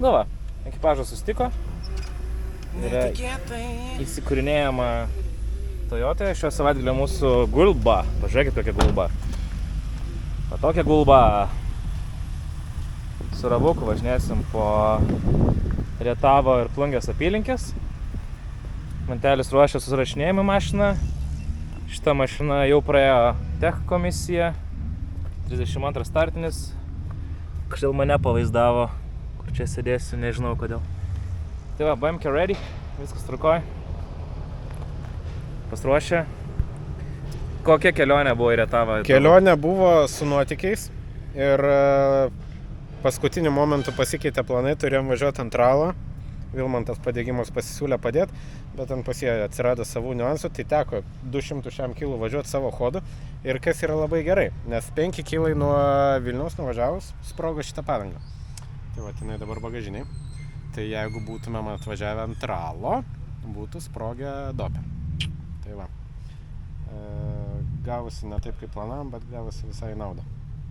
Nu va, ekipažas sustiko. Yra įsikūrinėjama Toyota. Šio savaitgalio mūsų gulba. Pažiūrėkit, kokia gulba. Va tokia gulba. Su Rabuku važinėsim po Rietavo ir Plungės apylinkės. Mantelis ruošia susirašinėjimą mašiną. Šita mašina jau praėjo tech komisiją. 32 startinis. Kažkaip mane pavaizdavo, kur čia sėdėsiu, nežinau kodėl. Tai va, BMK ready, viskas tvarkoj. Pasiruošę. Kokia kelionė buvo į Rietavą? Kelionė buvo su nuotykiais ir paskutiniu momentu pasikeitė planai, turėjom važiuoti ant ralo. Vilmantas Padėgimas pasisiūlė padėti, bet ant pas jie atsirado savų niuansų, tai teko 200 km važiuoti savo chodu. Ir kas yra labai gerai, nes 5 km nuo Vilniaus nuvažiavus sprogo šitą padangą. Tai va, jinai dabar bagažiniai. Tai jeigu būtumėm atvažiavę ant ralo, būtų sprogę dopę. Tai va, gavosi ne taip kaip planavom, bet gavosi visai naudą.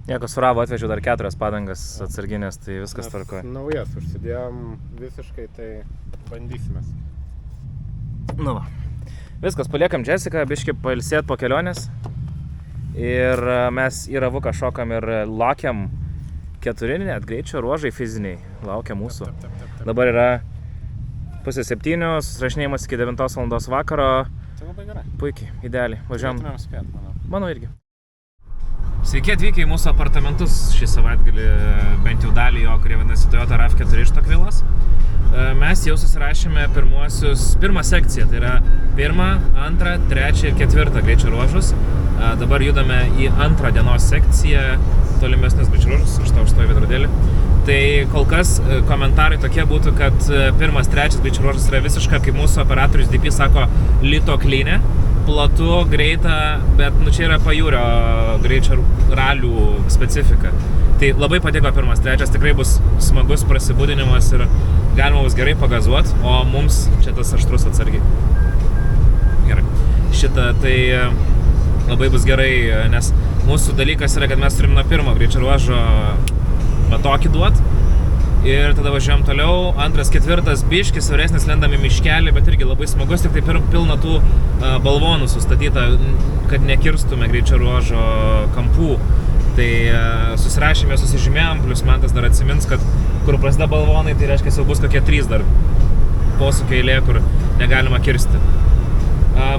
Nieko, su Ravu atvežiau dar 4 padangas atsarginės, tai viskas tvarkoja. Naujas užsidėjom visiškai, tai bandysimės. Nu va, viskas, paliekam Jessica, biškį pailsėt po kelionės. Ir mes į Ravuką šokam ir laukiam 4 net greičio ruožai fiziniai. Laukia mūsų. Dabar yra 6:30, susirašinėjimas iki 9 val. Vakaro. Tai labai gerai. Puikiai, idealiai. Važiuojam. Turėtumėm spėt, manau. Manau irgi. Sveiki atvykę į mūsų apartamentus šį savaitgalį, bent jau dalį jo, kurie vadinasi Toyota RAV4 iš Tokvilos. Mes jau susirašėme pirmą sekciją, tai yra 1, 2, 3 ir 4 greičio ruožus. Dabar judame į antrą dienos sekciją, tolimesnius greičio ruožus, aš tau užstoju veidrodėlį. Tai kol kas komentarai tokie būtų, kad 1, 3 greičio ruožas yra visiška, kaip mūsų operatorius DP sako, litoklinė. Platu, greita, bet čia yra pajūrio greičio ralių specifika. Tai labai patiko 1, 3, tikrai bus smagus prasibudinimas ir galima bus gerai pagazuoti, o mums čia tas aštrus atsargiai. Gerai. Šitą tai labai bus gerai, nes mūsų dalykas yra, kad mes turim nuo 1 greičio ruožo tokį duot. Ir tada važiuojam toliau, 2, 4 biškis, siauresnis, lendam į miškelį, bet irgi labai smagus, tik tai pilna tų balvonų sustatyta, kad nekirstume greičio ruožo kampų. Tai susirašėme, susižymėjom, plius man tas dar atsimins, kad kur prasideda balvonai, tai reiškia jau bus kokie 3 dar posūkio eilė, kur negalima kirsti.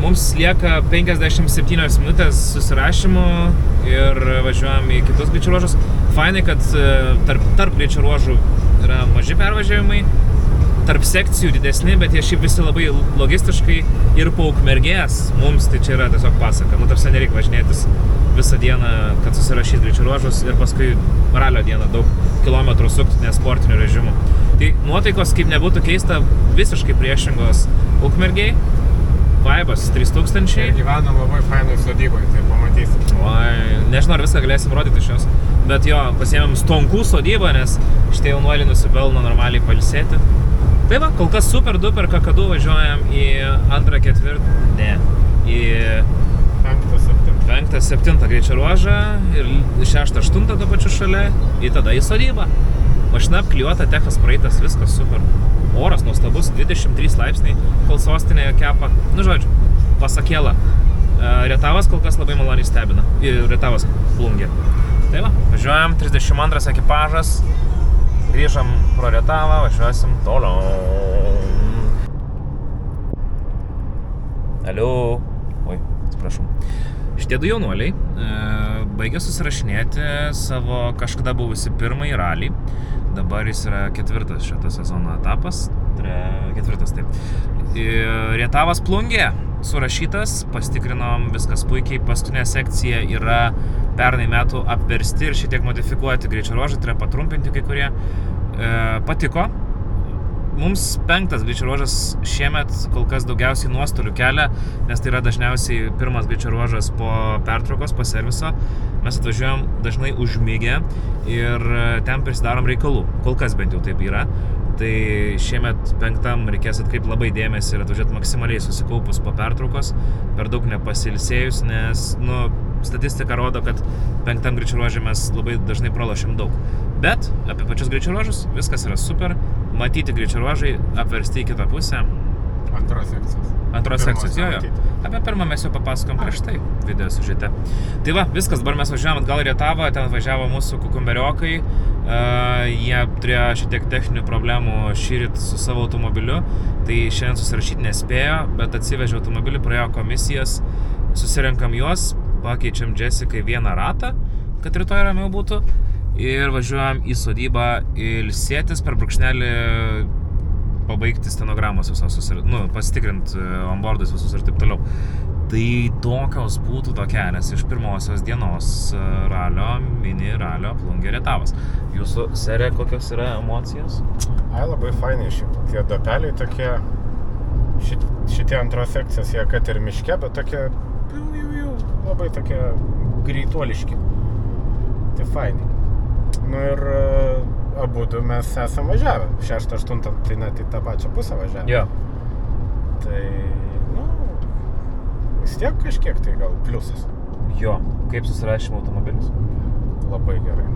Mums lieka 57 minutės susirašymo ir važiuojam į kitus greičio ruožus. Fainai, kad tarp greičio ruožų yra maži pervažiavimai, tarp sekcijų didesni, bet jie šiaip visi labai logistiškai ir po Ukmergės mums tai čia yra tiesiog pasaka. Nu, tarsi nereikia važinėtis visą dieną, kad susirašyti greičio ruožus ir paskui ralio dieną daug kilometrų sukti nesportiniu režimu. Tai nuotaikos, kaip nebūtų keista, visiškai priešingos Ukmergei. Vaibas 3000. Ir gyvenam labai fainai sodyboje, tai pamatysim. Nežinau, ar viską galėsim rodyti iš jos. Bet jo, pasiėmėm Stonkų sodybą, nes šitie jaunuoliai nusipelno normaliai pailsėti. Tai va, kol kas super duper kakadu važiuojam į 2, 4, ne, į 5, 7 greičio ruožą ir 6, 8 to pačiu šalia, į tada į sodybą. Mašina apklijuota, techas praeitas, viskas super. Oras nuostabus, 23 laipsniai, kol sostinėje kepa. Nu, žodžiu, pasakėla. Rietavas kol kas labai maloniai stebina. Rietavas Plungė. Tai va, važiuojam, 32 ekipažas. Grįžam pro Rietavą, važiuosim toliau. Aliu. Oi, atsiprašau. Šitie 2 jaunuoliai baigė susirašinėti savo kažkada buvusi pirmąjį ralį. Dabar jis yra 4 šito sezono etapas. 4, taip. Rietavas Plungė surašytas, pasitikrinom, viskas puikiai. Paskutinė sekcija yra pernai metų apversti ir šitiek modifikuoti greičio ruožai, tai yra patrumpinti kai kurie. Patiko. Mums 5 greičio ruožas šiemet kol kas daugiausiai nuostolių kelia, nes tai yra dažniausiai 1 greičio ruožas po pertraukos, po serviso. Mes atvažiuojam dažnai užmigę ir ten prisidarom reikalų. Kol kas bent jau taip yra. Tai šiemet 5 reikės atkreipti labai dėmesį ir atvažiuoti maksimaliai susikaupus po pertraukos, per daug nepasilsėjus, nes statistika rodo, kad 5 greičio ruože mes labai dažnai pralošiam daug. Bet apie pačius greičio ruožus viskas yra super, matyti greičio ruožai, apversti į kitą pusę. Antros sekcijos, jo. Apie pirmą mes jau papasakom prieš tai video siužete. Tai va, viskas, dabar mes važiavam atgal į Rietavą, ten važiavo mūsų kukumberiokai. Jie turėjo šitiek techninių problemų šįryt su savo automobiliu, tai šiandien susirašyti nespėjo, bet atsivežė automobilį, praėjo komisijas, susirenkam juos, pakeičiam Jessikai vieną ratą, kad rytoj ramiau būtų, ir važiuojam į sodybą ilsėtis per brūkšnelį pabaigti stenogramos visos, pasitikrinti onboardus visus ir taip toliau. Tai tokios būtų tokelės iš pirmosios dienos ralio, mini ralio Plungė Rietavas. Jūsų serija, kokios yra emocijos? Labai fainai tie dopeliai tokie, šitie antros sekcijos, jie kad ir miške, bet tokie labai tokie greituoliški. Tai fainai. Ir abudu mes esam važiavę, 6-8, tai net į tą pačią pusę važiavę. Jo. Tai, vis tiek kažkiek tai gal pliusas. Jo. Kaip susirašymo automobilis? Labai gerai.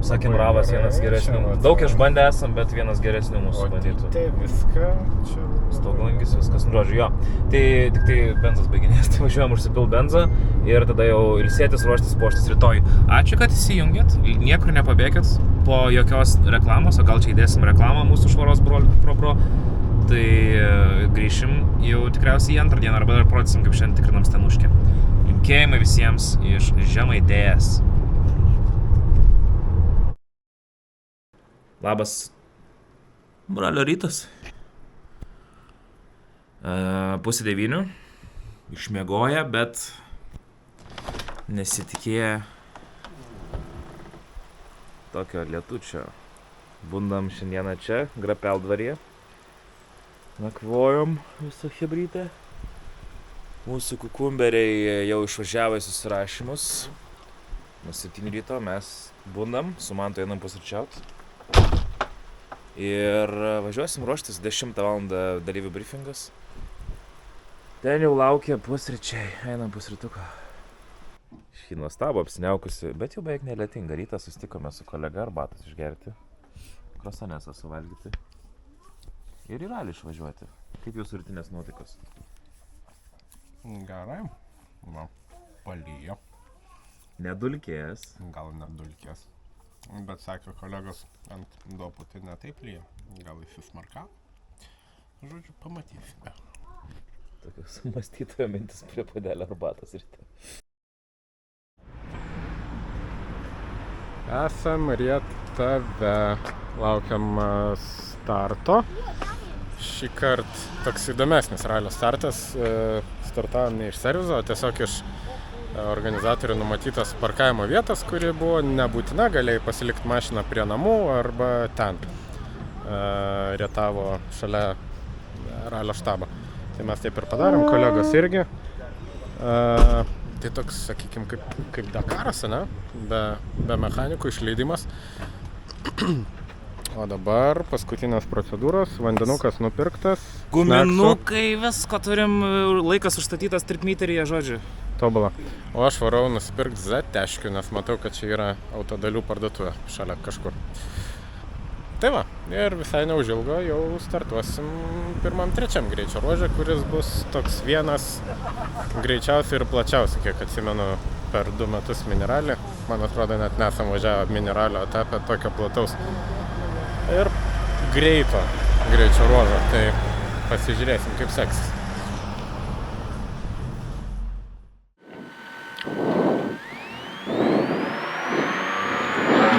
Sakėm, Ravas vienas geresnių. Daug išbandę esam, bet vienas geresnių mūsų bandytų. Tai viską čia... Stauglangis, viskas, žodžiu, jo. Tai tik tai benzas baiginės, tai važiuojam užsipilt benzą ir tada jau ilsėtis, ruoštis, puoštis rytoj. Ačiū, kad įsijungėt, niekur nepabėgėt po jokios reklamos, o gal čia įdėsim reklamą mūsų švaros pro. Tai grįšim jau tikriausiai į antrą dieną, arba dar procesim, kaip šiandien tikrinam Stenuškę. Linkėjimai visiems iš Žemaitės. Labas. Bralio rytas. 8:30. Išmiegoję, bet nesitikėję tokio lietučio. Bundam šiandieną čia, Grapeldvaryje. Nakvojom visą chebrytę. Mūsų kukumberiai jau išvažiavo į susirašymus. Nuo 7 ryto mes bundam, su Mantu einam pusryčiaut. Ir važiuosim ruoštis 10 valandą dalyvių briefingas. Ten jau laukia pusryčiai, einam pusrytuką. Šį nuostabą apsiniaukusi, bet jau beveik nelietinga. Rytą susitikome su kolega arbatos išgerti, krosanesą suvalgyti ir į ralį išvažiuoti. Kaip jūsų rytinės nuotaikos? Gerai. Palyjo. Nedulkės. Gal nedulkės. Bet sakė kolegos, ant dopų tai ne taip lyja. Gal įsismarkavo. Žodžiu, pamatysime. Tokios mąstytojo mintis prie puodelio arbatos ryte. Esam Rietave. Laukiam starto. Šį kartą toks įdomesnis ralio startas. Startavom ne iš servizo, o tiesiog iš organizatorių numatytas parkavimo vietas, kuri buvo nebūtina, galėjai pasilikti mašiną prie namų arba ten, Rietavo šalia ralio štabo. Tai mes taip ir padarėm, kolegos irgi. Tai toks, sakykime, kaip Dakaras, ne? Be mechanikų išleidimas. O dabar paskutinės procedūros, vandenukas nupirktas. Guminukai, visko turim, laikas užstatytas tripmiteryje, žodžiu. Tobulą. O aš varau nusipirkti Zeteškių, nes matau, kad čia yra autodalių parduotuvė šalia kažkur. Tai va, ir visai neužilgo jau startuosim 1-3 greičio ruože, kuris bus toks vienas greičiausiai ir plačiausiai, kiek atsimenu, per 2 metus miniralį. Man atrodo, net nesam važiavę miniralio etapę tokio plataus ir greito greičio ruožo. Tai pasižiūrėsim, kaip seksis.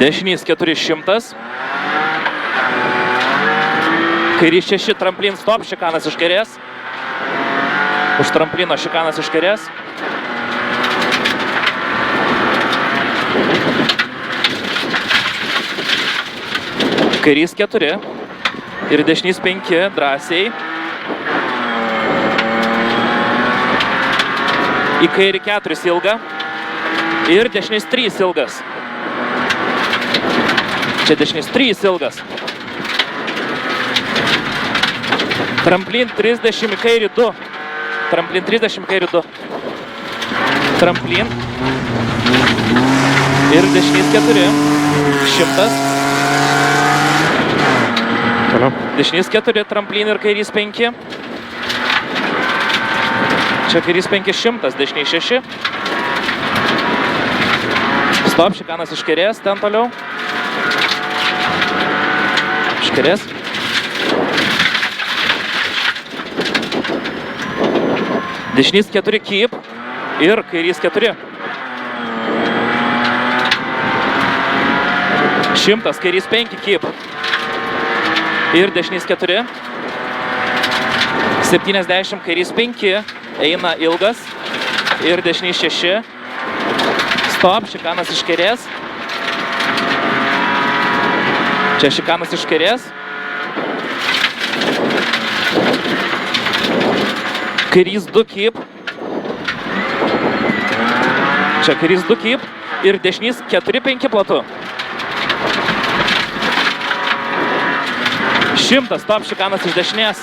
Dešinys 400. Kairys 6, tramplin stop, šikanas iš kairės. Už tramplino šikanas iš kairės. Kairys 4 ir dešinys 5, drąsiai. Į kairį 4 ilga ir dešinys 3 ilgas. Čia dešinys 3 ilgas. Tramplin 30 į kairį 2. Tramplin 30 į kairį 2. Tramplin. Ir dešinys 4. 100. Toliau. Dešinys 4, tramplin ir kairys 5. Čia kairys 500, dešinys 6. Stop, šikanas iš kairės, ten toliau. Iš kairės. Dešinys 4, keep ir kairys 4. 100, kairys 5, keep. Ir dešinys 4. 70, kairys 5, eina ilgas. Ir dešinys 6. Stop, šikanas iš kairės. Čia šikanas iš kairės. Kairys 2, keep. Čia kairys 2, keep. Ir dešinys 4-5 platu. 100, stop, šikanas iš dešinės.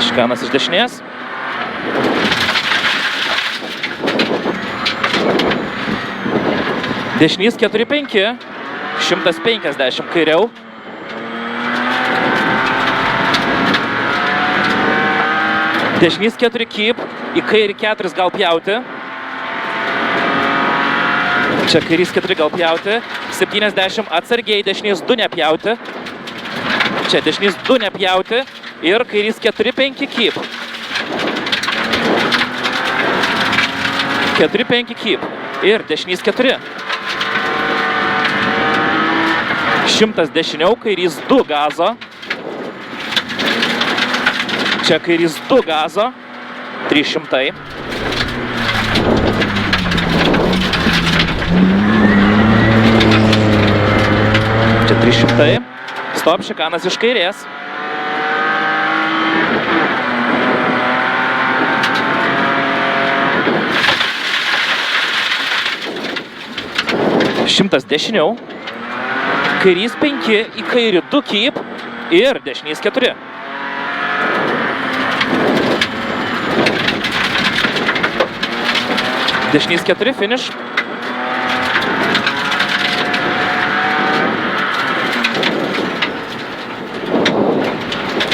Šikanas iš dešinės. Dešinys 4-5, 150 kairiau. Dešinys 4, keep, į kairį 4 gal pjauti. Čia kairys 4 gal pjauti. 70, atsargiai, dešinys 2 nepjauti. Čia dešinys 2 nepjauti. Ir kairys 4-5, keep. 4-5, keep. Ir dešinys 4. 100 dešiniau, kairys 2 gazo. Čia kairys 2 gazo. 300. Čia 300. Stop, šikanas iš kairės. Šimtas dešiniau. Kairys 5, į kairį 2, keep. Ir dešinys 4. Dešinys 4, finish.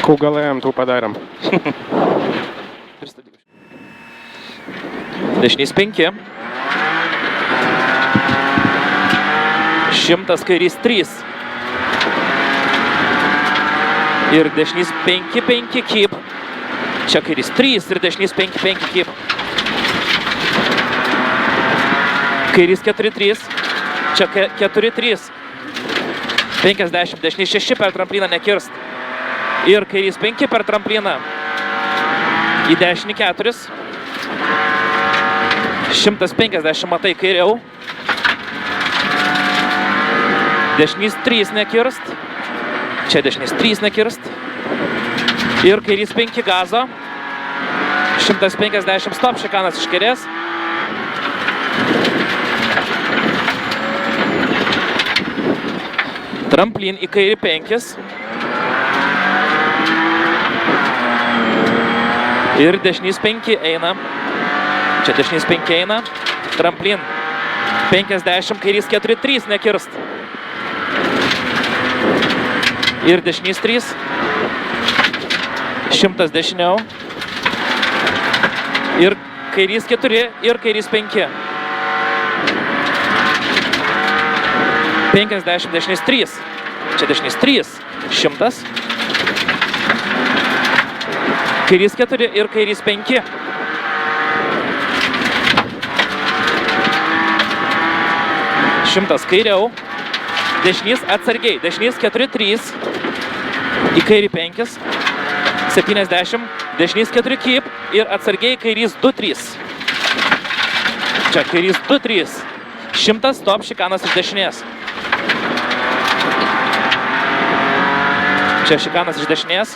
Kugalėjom tų padarėm. Dešinys 5. 100, kairys 3. Ir dešinys 5-5, keep. Čia kairys 3 ir dešinys 5-5, keep. Kairys 4-3. Čia 4-3. 50, dešinys 6 per trampliną nekirst. Ir kairys 5 per trampliną. Į dešinį 4. 150 matai kairiau. Dešinys 3 nekirst. Čia dešinys 3 nekirst. Ir kairys 5 gazo. 150 stop, šikanas iš kairės. Tramplin į kairį 5. Ir dešinys 5 eina. Čia dešinys 5 eina. Tramplin 50, kairys 4-3 nekirst. Ir dešinys 3. 100 dešiniau. Ir kairys 4 ir kairys 5. 50, dešinys 3. Čia dešinys 3. 100. Kairys 4 ir kairys 5. Šimtas kairiau. Dešinys atsargiai. Dešinys 4-3. Į kairį 5. 70. Dešinys 4 keep. Ir atsargiai kairys 2-3. Čia kairys 2-3. 100 stop, šikanas iš dešinės. Čia šikanas iš dešinės.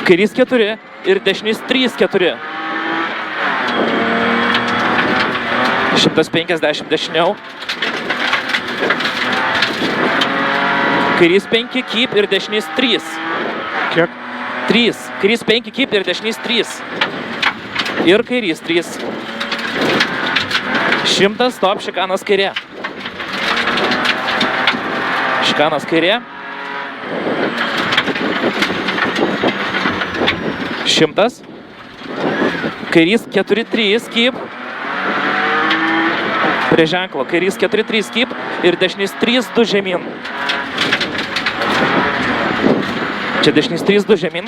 Kairys 4 ir dešinys 3-4. 150 dešiniau. Kairys 5 keep ir dešinys 3. Kiek? 3. Kairys 5 keep ir dešinys 3. Ir kairys 3. 100, stop, šikanas kairė. Šikanas kairė. 100. Kairys 4-3, keep. Prie ženklo. Kairys 4-3, keep. Ir dešinys 3-2 žemyn. Čia dešinys 3-2 žemyn.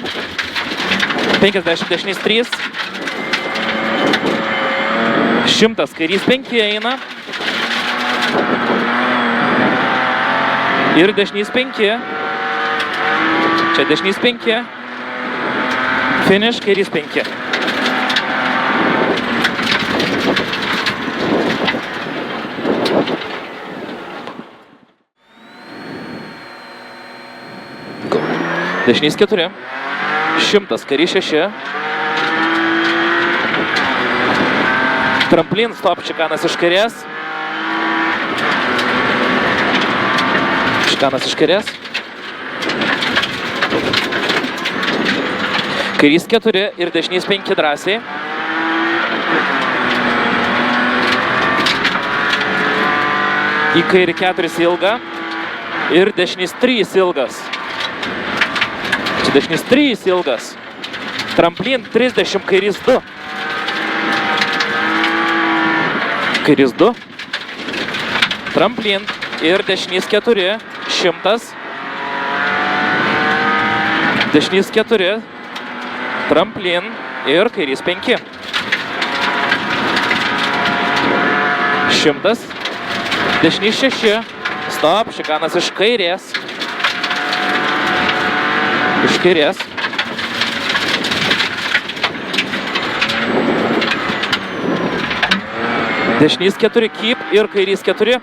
50, dešinys 3. 100, kairys 5 eina. Ir dešinys 5. Čia dešinys 5. Finish, kairys 5. Dešinys 4. 100, kairys 6. Tramplin, stop, šikanas iš kairės. Šikanas iš kairės. Kairys 4 ir dešinys 5 drąsiai. Į kairį 4 ilgą. Ir dešinys 3 ilgas. Čia dešinys 3 ilgas. Tramplin 30, kairys 2. Kairys 2. Tramplin ir dešinys 4. 100. Dešinys 4. Tramplin ir kairys 5. 100. Dešinys 6. Stop, šikanas iš kairės. Iš kairės. Dešinys 4, keep ir kairys 4.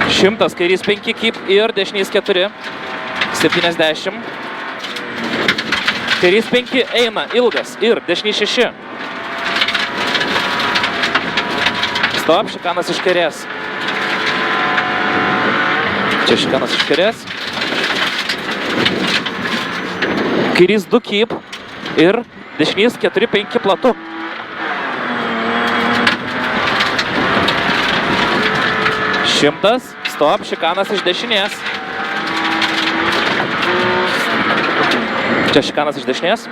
100, kairys 5, keep ir dešinys 4. 70. Kairys 5 eina, ilgas ir dešinys 6. Stop, šikanas iš kairės. Čia šikanas iš kairės. Kairys 2, keep ir dešinys 4-5 platu. Šimtas, stop, šikanas iš dešinės. Čia šikanas iš dešinės.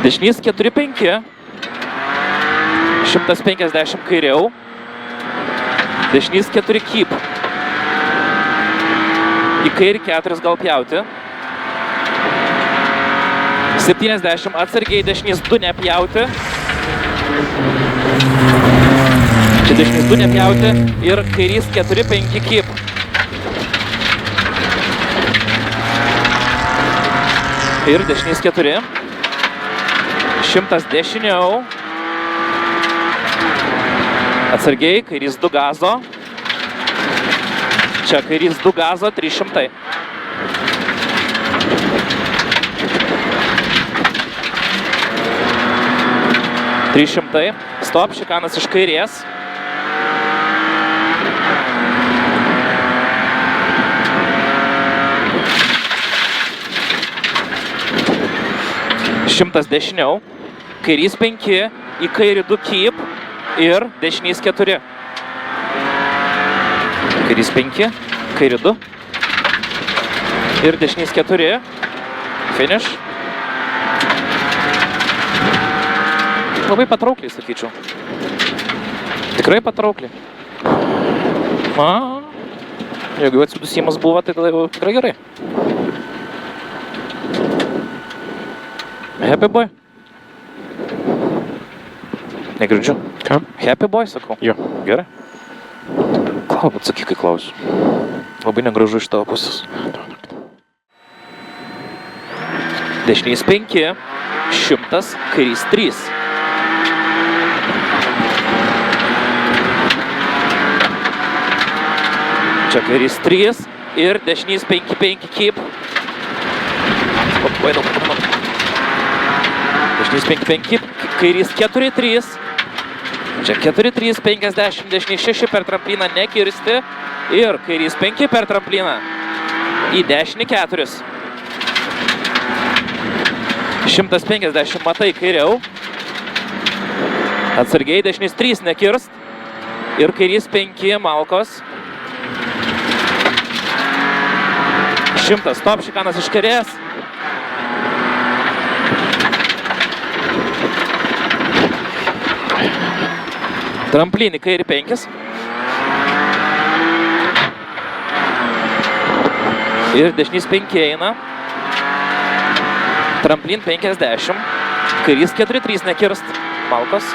Dešinys 4-5. 150 kairiau. Dešinys 4 keep. Į kairį 4 gal pjauti. 70 atsargiai, dešinys 2 nepjauti. Čia dešinys 2 nepjauti ir kairys 4-5 keep. Ir dešinys 4. 100 dešiniau. Atsargiai, kairys 2 gazo. Čia kairys 2 gazo, 300. Stop, šikanas iš kairės. Šimtas dešiniau. Kairys 5, į kairį 2 keep ir dešinys 4. Kairys 5, kairį 2 ir dešinys 4. Finish. Labai patraukliai, sakyčiau. Tikrai patraukliai. Jeigu atsidusimas buvo, tai tada jau tikrai gerai. Happy boy? Negirdžiu. Ką? Happy boy, sakau. Jo. Gerai. Atsakyk, kai klausiu. Labai negražu iš tavo pusės. Dešinys 5, 100, kairys 3. Čia kairys 3 ir dešinys 5-5 keep. Dešinys 5-5 keep, kairys 4-3. Čia 4-3, 50, dešinys 6 per trampliną nekirsti. Ir kairys 5 per trampliną. Į dešinį 4. 150 matai kairiau. Atsargiai dešinis 3 nekirst. Ir kairys 5 Malkos. 100 stop, šikanas iš kairės. Tramplinį kairį 5. Ir dešinys 5 eina. Tramplin 50. Kairys 4-3 nekirst. Malkos.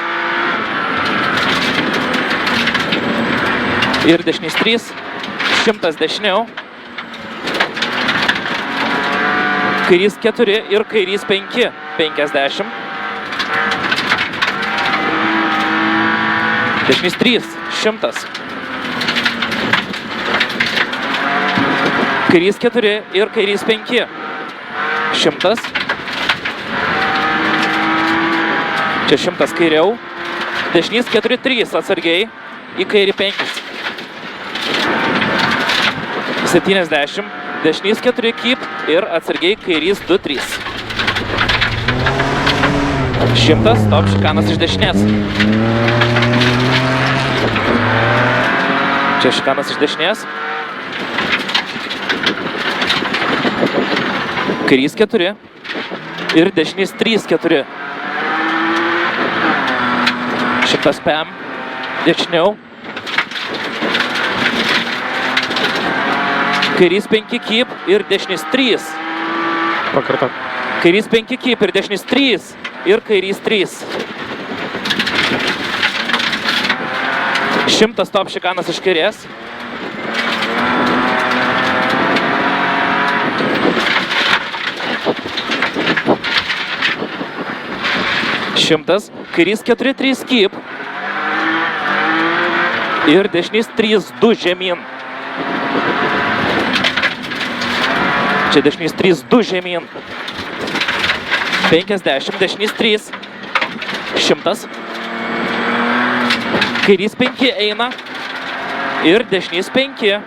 Ir dešinys 3. 100 dešiniau. Kairys 4 ir kairys 5. 50. Dešinys 3. 100. Kairys 4 ir kairys 5. 100. Čia 100 kairiau. Dešinys 4-3 atsargiai. Į kairį 5. 70. Dešinys 4 keep ir atsargiai kairys 2-3. 100 stop, šikanas iš dešinės. Čia šikanas iš dešinės. Kairys 4 ir dešinys 3-4. 100 PM. Dešiniau. Kairys 5 keep ir dešinys 3. Pakartok. Kairys 5 keep ir dešinys 3. Ir kairys 3. 100 stop, šikanas iš kairės. Šimtas. Kairys 4-3 keep. Ir dešinys 3-2 žemyn. Čia dešinys 3-2 žemyn. 50, dešinys 3. 100. Kairys 5 eina. Ir dešinys 5.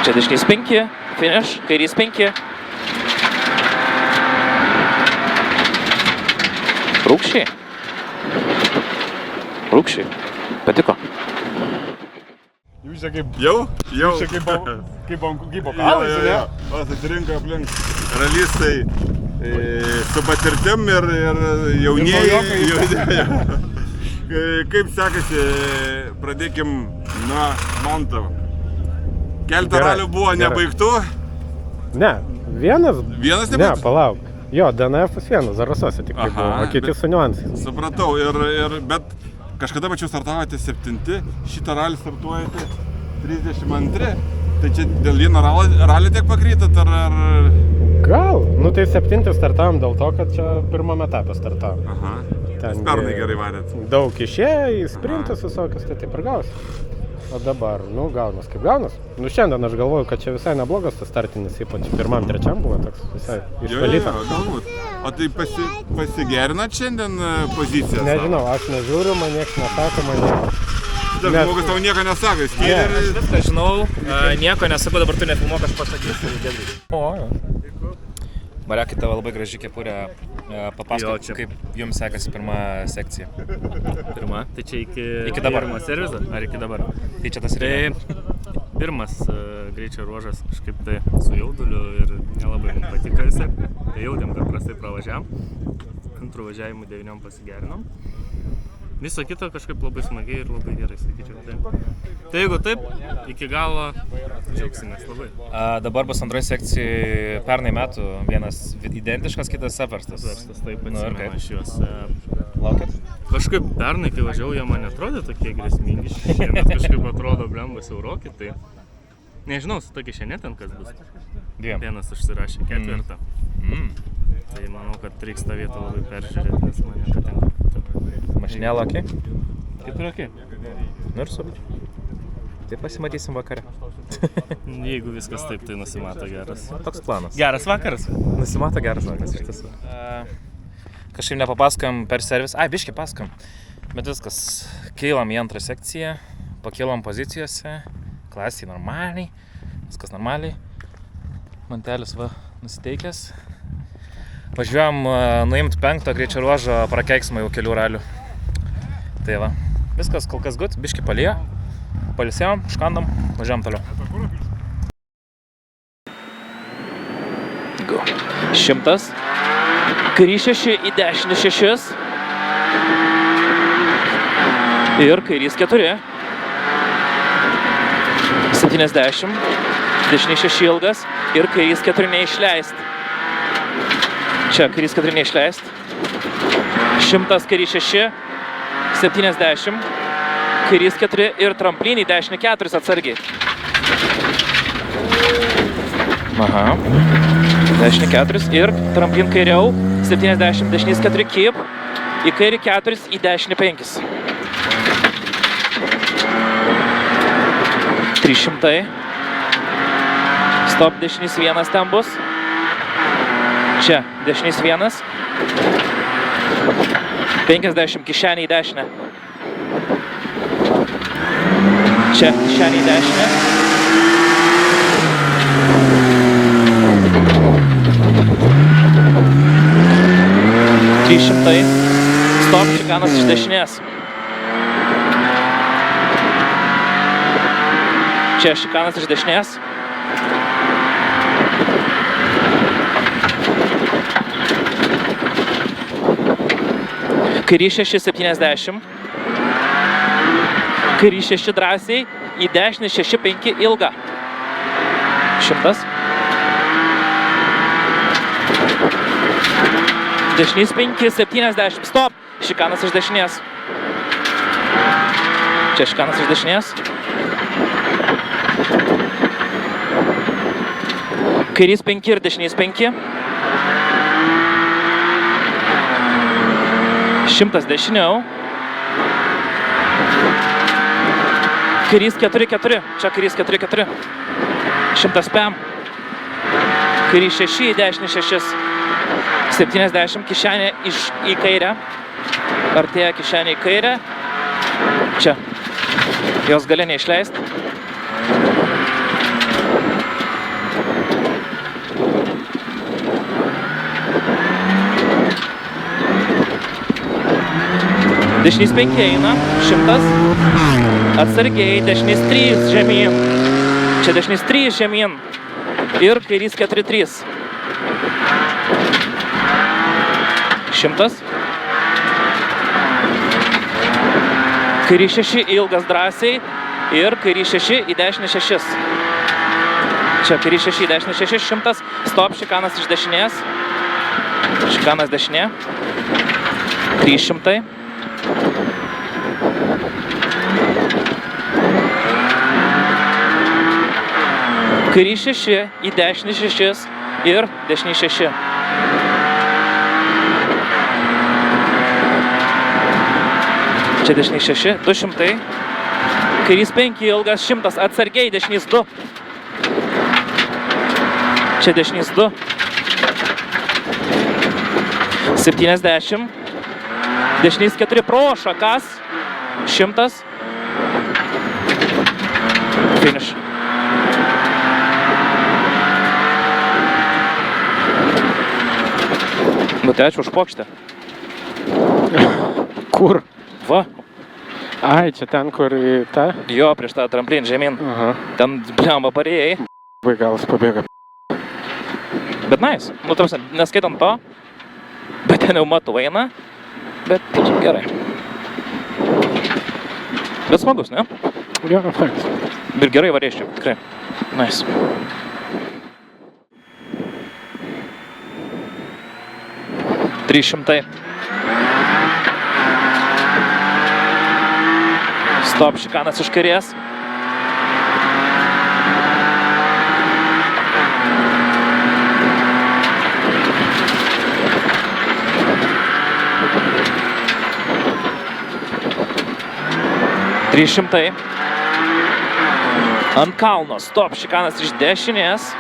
Čia dešinys 5. Finish. Kairys 5. Rūkščiai. Rūkščiai. Patiko. Jūs čia kaip... Jau? Jūs čia kaip vokalas, ne? Atsirinko aplink ralistai su patirtim ir jaunieji. Kaip sekasi, pradėkim nuo Manto. Keletą ralių buvo nebaigtų. Ne, vienas. Vienas Ne, nebaigtų? palauk. Jo, DNF vienas, Zarasuose tik tai buvo, o kiti su niuansais. Supratau, bet kažkada mačiau startavote 7, šitą ralį startuojate 32. Tai čia dėl vieno ralio tiek pakrytat ar... Gal, nu tai 7 startavom dėl to, kad čia pirmame etape startavom. Aha, Ten pernai gerai varėt. Daug išėjo į sprintus visokius, tai taip ir gausi. O dabar, nu, gaunas kaip gaunas. Nu, šiandien aš galvoju, kad čia visai neblogas tas startinis, ypač pirmam, trečiam buvo toks visai išvalytas. Galbūt. O tai pasigerinat šiandien poziciją? Nežinau, aš nežiūriu, man niekas nesako, man niekas. Šitas žmogus tau nieko nesako, jis Ne. Aš viską žinau, nieko nesakau, dabar tu nefilmuok, aš pasakysiu. Mariakai, tavo labai graži kepurė. Papasakok, kaip jums sekasi pirma sekcija. Pirma, tai čia Iki dabar. pirmo servizo, ar iki dabar? Tai čia tas Tai pirmas greičio ruožas kažkaip tai su jauduliu ir nelabai mums patiko jisai. Tai jautėm, kad prastai pravažiavom. Antrų važiavimų 9 pasigerinom. Viso kito kažkaip labai smagiai ir labai gerai, sakyčiau. Tai jeigu taip, iki galo džiaugsimės labai. Dabar bus antroji sekcija pernai metų. Vienas identiškas, kitas apverstas. Verstas taip Nu, ir atsimenu kaip? aš juos. Laukiat? Kažkaip pernai, kai važiavau, jie man atrodė tokie grėsmingi. Šiemet kažkaip atrodo blemba siauroki, tai nežinau, su tokia šiandien ten kas bus. Dviem. Vienas užsirašė 4. Tai manau, kad reiks tą vietą labai peržiūrėti, nes man nepatinka. Mašinėlą, okei? 4. Nu ir super. Tai pasimatysim vakare. Jeigu viskas taip, tai nusimato geras. Toks planas. Geras vakaras. Nusimato geras vakaras iš tiesų. Kažkaip nepapasakojom per servis. Biškį pasakojom. Bet viskas. Keilam į antrą sekciją, pakeilam pozicijose. klasiai normaliai, viskas normaliai. Mantelis va nusiteikęs. Važiuojam nuimti 5 greičio ruožo prakeiksmą jau kelių ralių. Tai va, viskas kol kas good, biški palijo. Palisėjom, škandom, važiuojam toliau. 100. Kairys 6 į dešinį 6. Ir kairys 4. 70. Dešinį 6 ilgas. Ir kairys 4 neišleist. Čia kairys 4 neišleist. 100 kairys 6. 70. Kairys 4 ir tramplinį dešinį 4 atsargiai. Aha. Dešinį 4 ir tramplin kairiau. 70, dešinys 4 keep. Į kairį 4, į dešinį 5. 300. Stop, dešinys 1 ten bus. Čia, dešinys 1. 50, kišenį į dešinę. Čia, kišenį į dešinę. Stop, šikanas iš dešinės. Čia šikanas iš dešinės. Kairys 6, 70. Kairys 6 drąsiai. Į dešinį 6, 5 ilgą. 100. Dešinys 5, 70. Stop. Šikanas iš dešinės. Čia šikanas iš dešinės. Kairys 5 ir dešinys 5. 100 dešiniau. Kairys 4, 4. Čia kairys 4, 4. 100 pem. Kairys 6 į dešinį 6. 70 kišenė į kairę. Artėja kišenė į kairę. Čia. Jos gali neišleist. Dešinys 5 eina. 100. Atsargiai. Dešinys 3 žemyn. Čia dešinys 3 žemyn. Ir kairys 4, 3. 100. Kairys 6 ilgas drąsiai ir kairys 6 į dešinį 6. Čia kairys 6 į dešinį 6, 100. Stop, šikanas iš dešinės. Šikanas dešinė. 300. Kairys 6 į dešinį 6 ir dešinį 6. Čia dešinys 6, 200. Kairys 5 ilgas, 100. Atsargiai, dešinys 2. Čia dešinys 2. 70. Dešinys 4 pro šakas. 100. Finish. Nu tai ačiū už pokštę. Kur? Va. Ai, čia ten, kur į tą? Jo, prieš tą tramplin žemyn. Aha. Ten bliamba parėjai. Galas pabėga. Bet nice. Nu, tarsi, neskaitant to. Bet ten jau matau eina. Bet gerai. Bet smagus, ne? Jo, faktas. Ir gerai varėščiau, tikrai. Nice. $300. Stop, šikanas iš kairės. $300. Ant kalno. Stop, šikanas iš dešinės.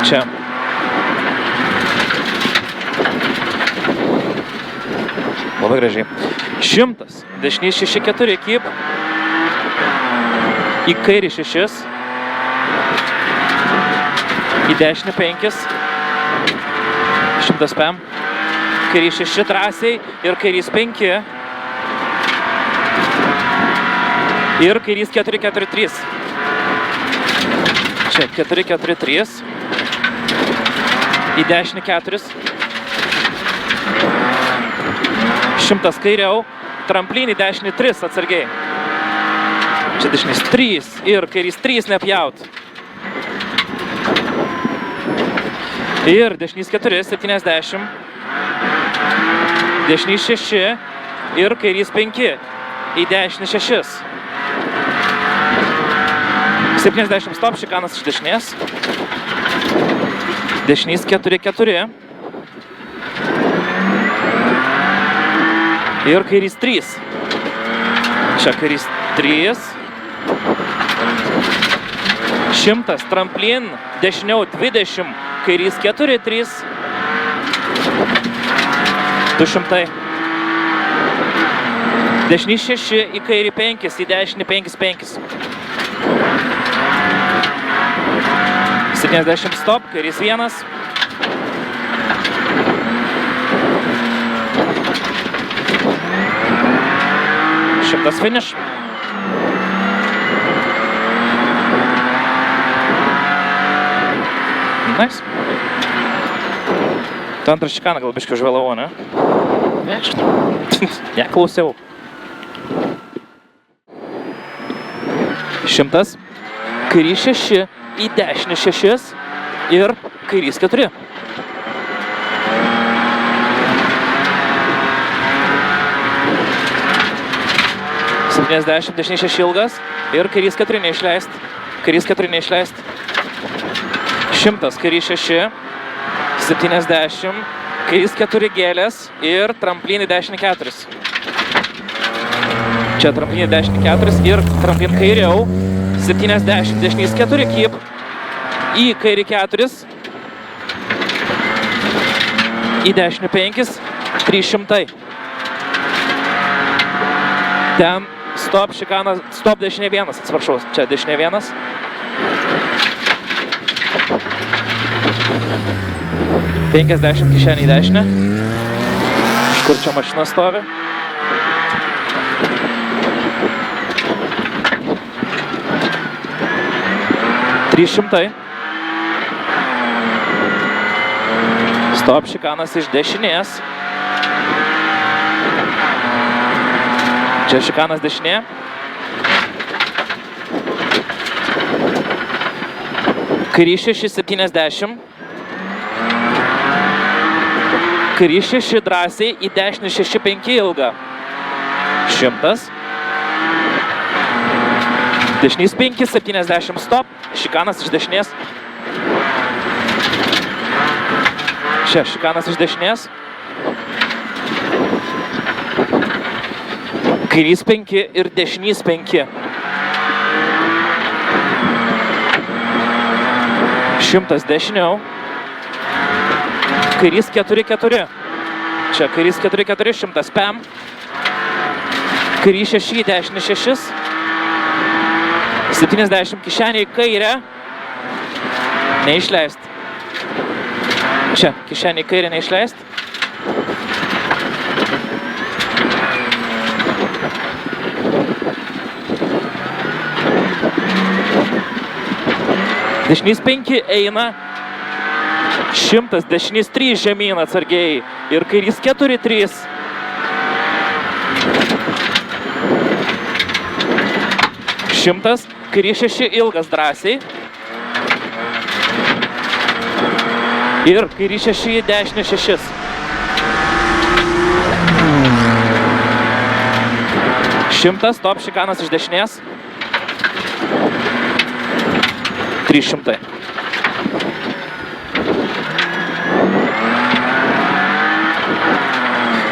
Čia. Labai gražiai. 100. Dešinys 6-4 kip. Į kairį 6. Į dešinį 5. 100 pem. Kairį 6 drąsiai ir kairys 5. Ir kairys 4-4-3. Čia 4-4-3. Į dešinį 4. 100 kairiau. Tramplinį dešinį 3 atsargiai. Čia dešinys 3 ir kairys 3 nepjaut. Ir dešinys 4, 70. Dešinys 6 ir kairys 5. Į dešinį 6. 70 stop, šikanas iš dešinės. Dešinys 4-4. Ir kairys 3. Čia kairys 3. 100 tramplin, dešiniau 20, kairys 4-3. 200. Dešinys 6, į kairį 5, į dešinį 5-5. 70 stop, kairys 1. Šimtas finish. Nice. Tu antrą šikaną gal biškai užvėlavau, ne? Nežinau. Neklausiau. 100. Kairys 6, į dešinį 6 ir kairys 4. 70, dešinys 6 ilgas ir kairys 4 neišleist. Kairys 4 neišleist. 100, kairys 6, 70, kairys 4 gėlės ir tramplinį dešinį 4. Čia tramplinį dešinį 4 ir tramplin kairiau. 70, dešinys 4 kip. Į kairį 4. Į dešinį 5. 300. Ten stop, šikanas, stop dešinė 1, atsiprašau, čia dešinė 1. $50 kišenį į dešinę. Kur čia mašina stovi? $300. Stop, šikanas iš dešinės. Čia šikanas dešinė. Kairys 6, 70. Kairys 6 drąsiai, į dešinį 6-5 ilgą. 100. Dešinys 5, 70 stop. Šikanas iš dešinės. Čia šikanas iš dešinės. Kairys 5 ir dešinys 5. 100 dešiniau. Kairys 4-4. Čia kairys 4-4, 100 pem. Kairys 6, dešinį 6. 70 kišenį į kairę. Neišleist. Čia kišenį į kairę neišleist. Dešinys 5 eina. 100, dešinys 3 žemyn atsargiai. Ir kairys 4-3. 100, kairys 6 ilgas drąsiai. Ir kairys 6 į dešinį 6. 100, stop, šikanas iš dešinės. 300.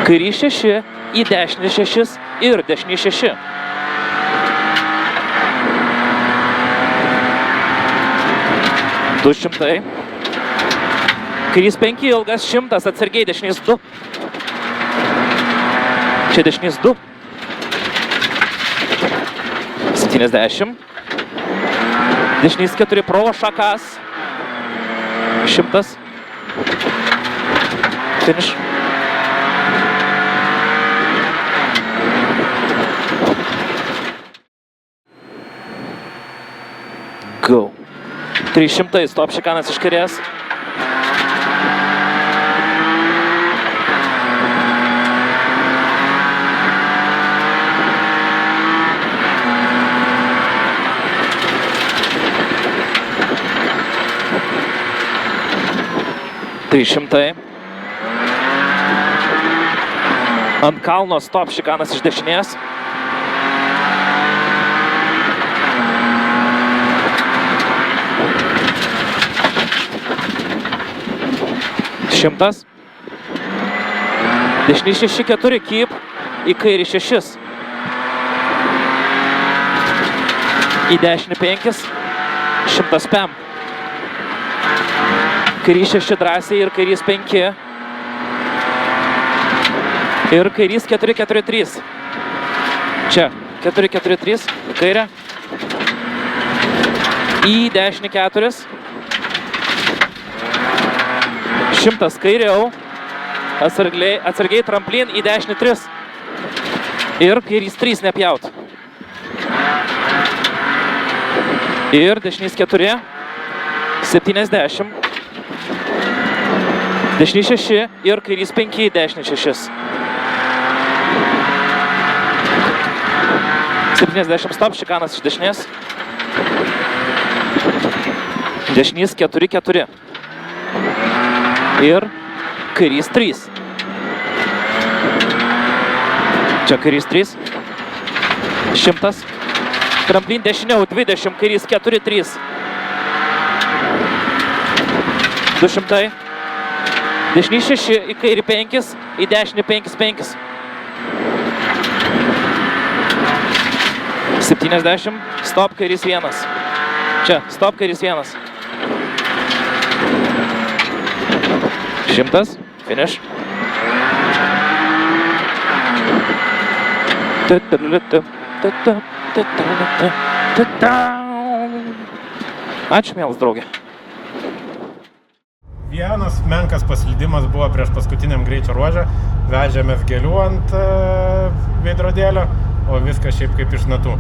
Kairys 6, į dešinį 6 ir dešinį 6. 200. Kairys 5 ilgas, 100, atsargiai dešinys 2. Čia dešinys 2. 70. Dešinys 4 pro šakas. 100. Finish. Go. 300, stop šikanas iš kairės. Ant kalno stop šikanas iš dešinės. Šimtas. Dešinį 6-4 keep, į kairį 6. Į dešinį 5, 100 pem. Kairys 6 drąsiai ir kairys 5. Ir kairys 4-4-3. Čia 4-4-3, į kairę. Į dešinį 4. 100 kairiau. Atsargiai tramplin į dešinį 3. Ir kairys 3 nepjaut. Ir dešinys 4. 70. Dešinys 6 ir kairys 5 į dešinį 6. 70 stop, šikanas iš dešinės. Dešinys 4-4. Ir kairys 3. Čia kairys 3. 100. Tramplin dešiniau 20, kairys 4-3. 200. Dešinys 6, į kairį 5, į dešinį 5-5. 70, stop, kairys 1. Čia, stop, kairys 1. 100, finish. Ačiū, mielas draugė. Vienas menkas paslydimas buvo prieš paskutiniam greičio ruožą. Vežėmės gėlių ant veidrodėlio, o viskas šiaip kaip iš natų.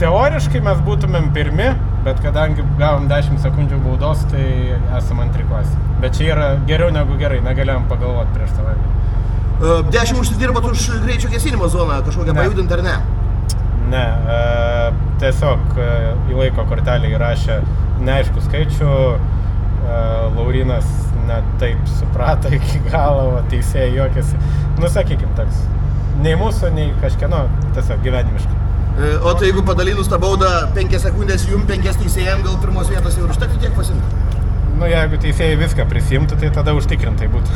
Teoriškai mes būtumėm pirmi, bet kadangi gavom 10 sekundžių baudos, tai esam antri klasė. Bet čia yra geriau negu gerai, negalėjom pagalvoti prieš savaitę. 10 užsidirbat už greičio gesinimo zoną, kažkokią pajudint ar ne? Ne, tiesiog į laiko kortelę įrašė neaiškų skaičių. Laurinas net taip suprato iki galo, o teisėjai juokėsi. Nu, sakykim, toks. Nei mūsų, nei kažkieno, tiesiog gyvenimiškai. O tai jeigu padalinus tą baudą 5 sekundės jum, 5 teisėjam, gal pirmos vietos jau užtektų tiek pasimti? Nu, jeigu teisėjai viską prisimtų, tai tada užtikrintai būtų.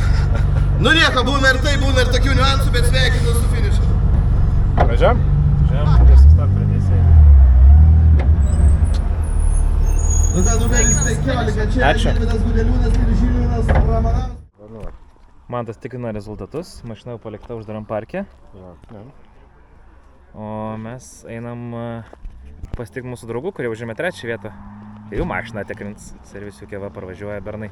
Nu nieko, būna ir tai, būna ir tokių niuansų, bet sveikinu su finišu. Važiuojam? Važiuojam, ir sustok prie teisėjų. Nu ką, numeris 15, čia Žilvinas Gudeliūnas ir Žilvinas Ramanauskas. Mantas tikrina rezultatus, mašina jau palikta uždaram parke. O mes einam pasitikti mūsų draugų, kurie užėmė 3 vietą. Jų mašiną tikrins, servisiukė va parvažiuoja bernai.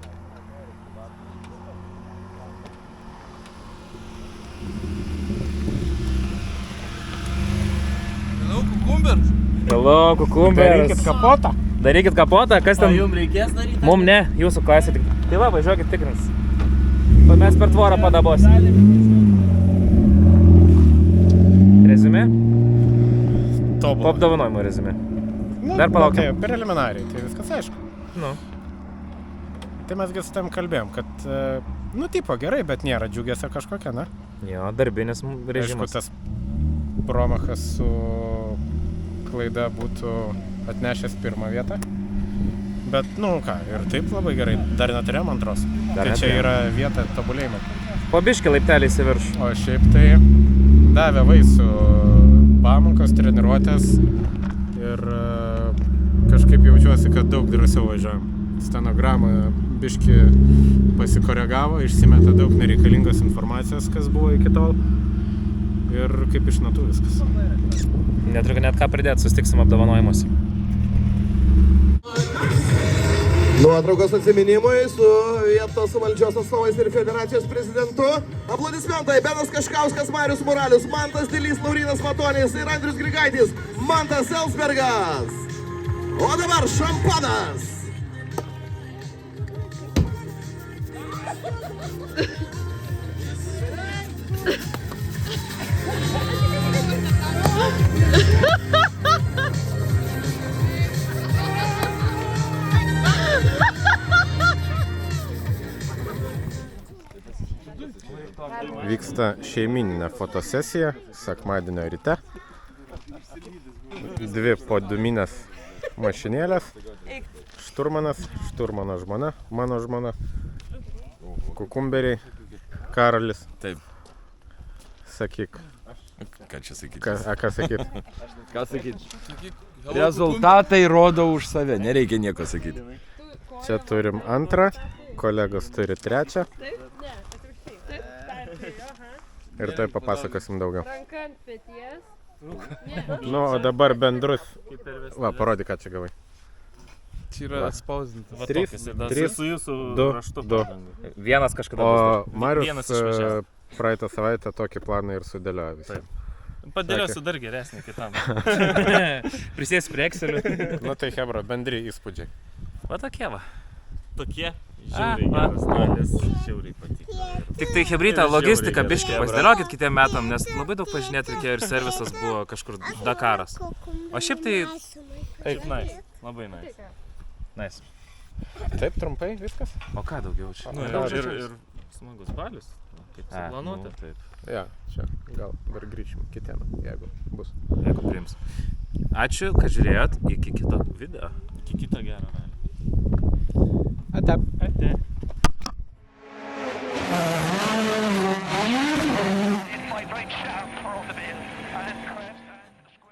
Hello, kukumbers. Hello, kukumbers. Darykit kapotą. Darykit kapotą, kas ten? Jums reikės daryti? Mum ne, jūsų klasė tik. Tai va, važiuokit tikrins. O mes per tvorą padabosim. Rezumė? Tobulą. Apdovanojimo rezumė. Nu, Dar palaukiam. Tai preliminariai, tai viskas aišku. Nu. Tai mesgi su tam kalbėjom, kad, nu, tipo gerai, bet nėra džiugesio kažkokia, na? Jo, darbinis Aišku, režimas. tas Bromachas su klaida būtų atnešęs pirmą vietą. Bet, nu ką, ir taip labai gerai. Dar neturėjom antros. Dar Tai čia neturėjom. yra vieta tobulėjimo. Po biškį laipteliais į viršų. O šiaip tai davė vaisių pamokos, treniruotės ir kažkaip jaučiuosi, kad daug drąsiau važiuojam. Stenogramą biškį pasikoregavo, išsimetė daug nereikalingos informacijos, kas buvo iki tol. ir kaip iš natų viskas. Neturiu net ką pridėti, susitiksim apdovanojimuose. Nuotraukos atsiminimui su vietos valdžios atstovais ir federacijos prezidentu. Aplodismentai Benas Kaškauskas, Marius Muralius, Mantas Dilys, Laurinas Matonis ir Andrius Grigaitis, Mantas Elsbergas. O dabar šampanas. Vyksta šeimininė fotosesija sekmadienio ryte. 2 poduminės mašinėlės. Šturmanas, šturmano žmona, mano žmona, kukumberiai, Karolis. Taip. Sakyk. Ką čia sakyti? Ką sakyt? Ką sakyti? Rezultatai rodo už save, nereikia nieko sakyti. Čia turim antrą, kolegos turi trečią. Ir tai papasakosim daugiau. Ranka ant peties. Nu, o dabar bendrus. Va, parodyk, ką čia gavai. Čia yra atspausdintas. 3, Su jūsų 2, raštu. 2. Vienas kažkada O bus. Marius Vienas išvažiavo. praeitą savaitę tokį planą ir sudėliojo visą. Padėliosiu dar geresnį kitam. Prisės prie Excelių. Nu tai hebra, bendri įspūdžiai. Va tokie va. Tokie žiauriai geras dalis, žiauriai patiko. Tik tai hebrytą logistiką biškį pasidėliokit kitiem metam, nes labai daug pažinėti reikėjo ir servisas buvo kažkur Dakaras. O šiaip tai... Taip, nice. Labai nice. Nice. Taip trumpai viskas? O ką daugiau čia? Nu, ir smagus balius. Kaip suplanuota. Taip. Ja, čia gal dar grįšim kitiem, jeigu bus. Jeigu priims. Ačiū, kad žiūrėjot. Iki kito video. Iki kito gero. Ate.